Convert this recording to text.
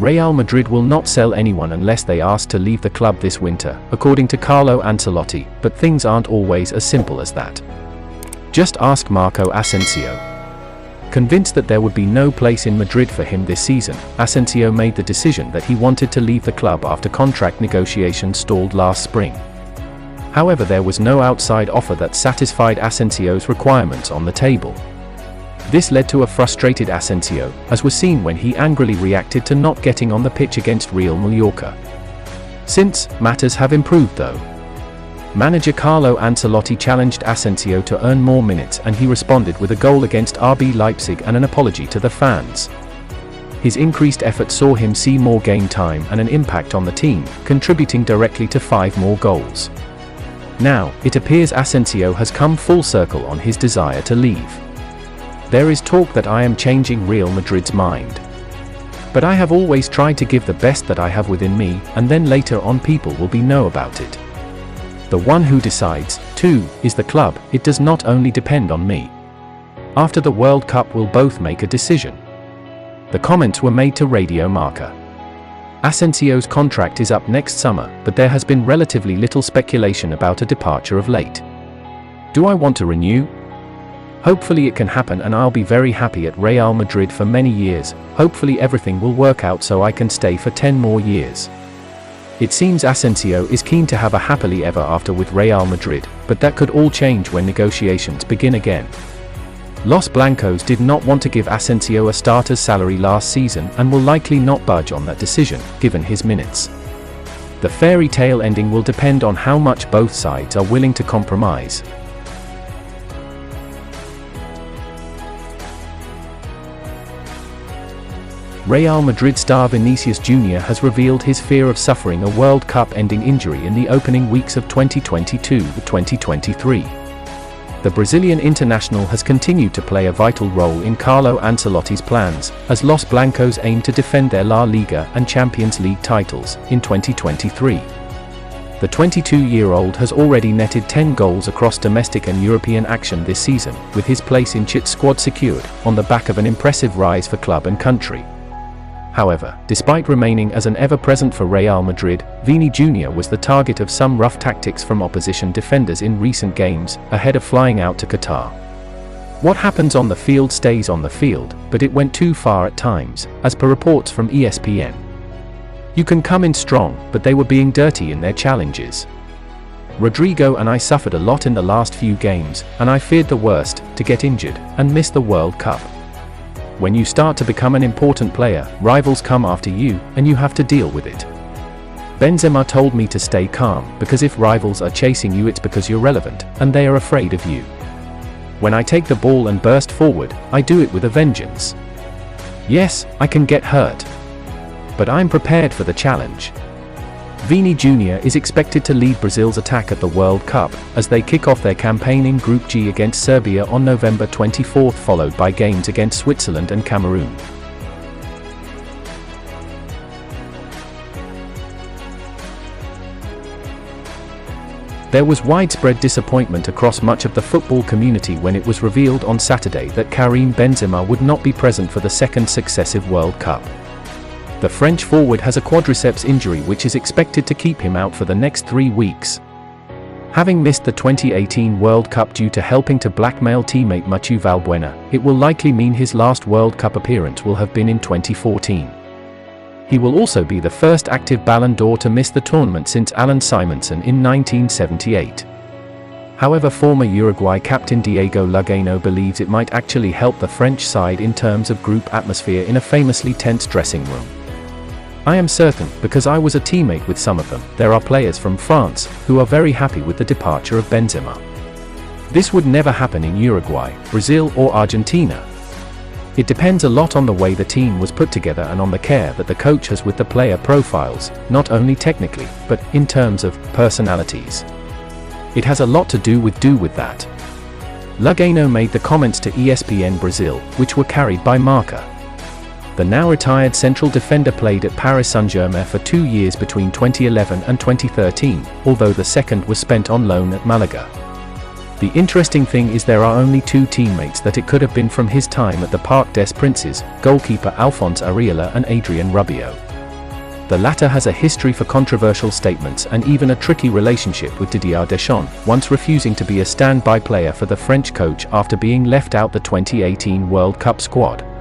Real Madrid will not sell anyone unless they ask to leave the club this winter, according to Carlo Ancelotti, but things aren't always as simple as that. Just ask Marco Asensio. Convinced that there would be no place in Madrid for him this season, Asensio made the decision that he wanted to leave the club after contract negotiations stalled last spring. However, there was no outside offer that satisfied Asensio's requirements on the table. This led to a frustrated Asensio, as was seen when he angrily reacted to not getting on the pitch against Real Mallorca. Since, matters have improved though. Manager Carlo Ancelotti challenged Asensio to earn more minutes, and he responded with a goal against RB Leipzig and an apology to the fans. His increased effort saw him see more game time and an impact on the team, contributing directly to 5 more goals. Now, it appears Asensio has come full circle on his desire to leave. There is talk that I am changing Real Madrid's mind. But I have always tried to give the best that I have within me, and then later on people will know about it. The one who decides, too, is the club. It does not only depend on me. After the World Cup we'll both make a decision. The comments were made to Radio Marca. Asensio's contract is up next summer, but there has been relatively little speculation about a departure of late. Do I want to renew? Hopefully it can happen, and I'll be very happy at Real Madrid for many years. Hopefully everything will work out so I can stay for 10 more years. It seems Asensio is keen to have a happily ever after with Real Madrid, but that could all change when negotiations begin again. Los Blancos did not want to give Asensio a starter's salary last season and will likely not budge on that decision, given his minutes. The fairy tale ending will depend on how much both sides are willing to compromise. Real Madrid star Vinicius Jr. has revealed his fear of suffering a World Cup-ending injury in the opening weeks of 2022-2023. The Brazilian international has continued to play a vital role in Carlo Ancelotti's plans, as Los Blancos aim to defend their La Liga and Champions League titles in 2023. The 22-year-old has already netted 10 goals across domestic and European action this season, with his place in Chit's squad secured, on the back of an impressive rise for club and country. However, despite remaining as an ever-present for Real Madrid, Vini Jr. was the target of some rough tactics from opposition defenders in recent games, ahead of flying out to Qatar. What happens on the field stays on the field, but it went too far at times, as per reports from ESPN. You can come in strong, but they were being dirty in their challenges. Rodrigo and I suffered a lot in the last few games, and I feared the worst, to get injured, and miss the World Cup. When you start to become an important player, rivals come after you, and you have to deal with it. Benzema told me to stay calm, because if rivals are chasing you it's because you're relevant, and they are afraid of you. When I take the ball and burst forward, I do it with a vengeance. Yes, I can get hurt. But I'm prepared for the challenge. Vini Jr. is expected to lead Brazil's attack at the World Cup, as they kick off their campaign in Group G against Serbia on November 24, followed by games against Switzerland and Cameroon. There was widespread disappointment across much of the football community when it was revealed on Saturday that Karim Benzema would not be present for the second successive World Cup. The French forward has a quadriceps injury which is expected to keep him out for the next 3 weeks. Having missed the 2018 World Cup due to helping to blackmail teammate Mathieu Valbuena, it will likely mean his last World Cup appearance will have been in 2014. He will also be the first active Ballon d'Or to miss the tournament since Alan Simonson in 1978. However, former Uruguay captain Diego Lugano believes it might actually help the French side in terms of group atmosphere in a famously tense dressing room. I am certain, because I was a teammate with some of them, there are players from France who are very happy with the departure of Benzema. This would never happen in Uruguay, Brazil or Argentina. It depends a lot on the way the team was put together and on the care that the coach has with the player profiles, not only technically, but in terms of personalities. It has a lot to do with that. Lugano made the comments to ESPN Brazil, which were carried by Marca. The now-retired central defender played at Paris Saint-Germain for 2 years between 2011 and 2013, although the second was spent on loan at Malaga. The interesting thing is there are only 2 teammates that it could have been from his time at the Parc des Princes, goalkeeper Alphonse Areola and Adrien Rabiot. The latter has a history for controversial statements and even a tricky relationship with Didier Deschamps, once refusing to be a standby player for the French coach after being left out the 2018 World Cup squad.